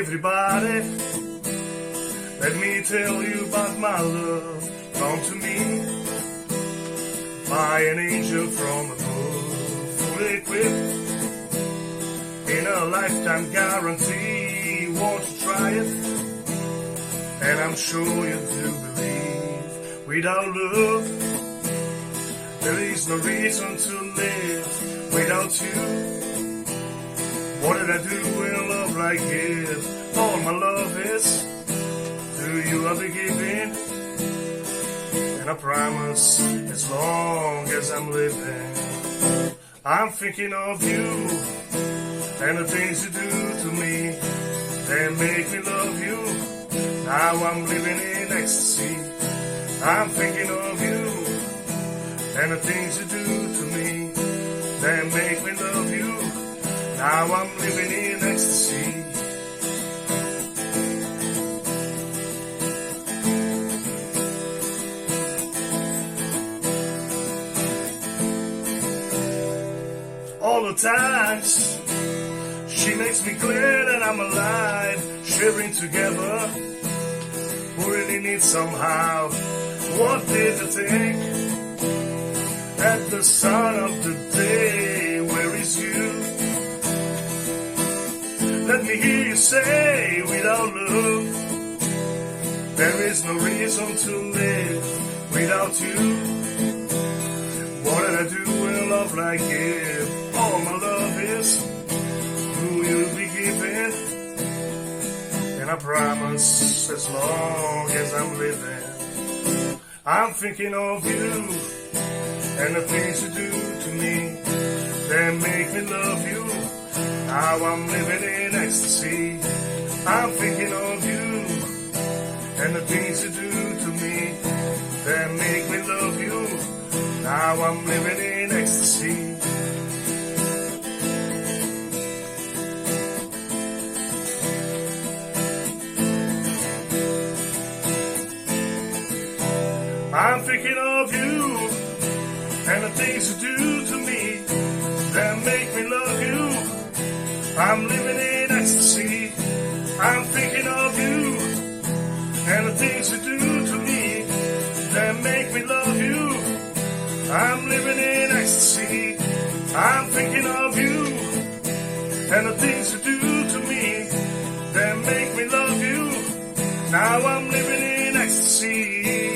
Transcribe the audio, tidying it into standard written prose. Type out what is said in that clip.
Everybody, let me tell you about my love. Come to me by an angel from above, fully equipped in a lifetime guarantee. Won't you try it? And I'm sure you do believe. Without love, there is no reason to live. Without you, what did I do in love like this? All my love is to you I'll be giving, and I promise as long as I'm living, I'm thinking of you and the things you do to me. They make me love you. Now I'm living in ecstasy. I'm thinking of you and the things you do to me. They make me love you. Now I'm living in ecstasy. All the times she makes me glad that I'm alive, sharing together. We really need somehow. What did you think? At the start of the day, where is you? Let me hear you say, without love, there is no reason to live. Without you, what did I do in love like it? All my love is who you'll be giving, and I promise as long as I'm living, I'm thinking of you and the things you do to me. They make me love you. Now I'm living in ecstasy. I'm thinking of you and the things you do to me. They make me love you. Now I'm living in ecstasy. I'm thinking of you and the things you do to me. They make me love you. I'm living in ecstasy. I'm thinking of you and the things you do to me. They make me love you. I'm living in ecstasy. I'm thinking of you and the things you do to me. They make me love you. Now I'm living in ecstasy.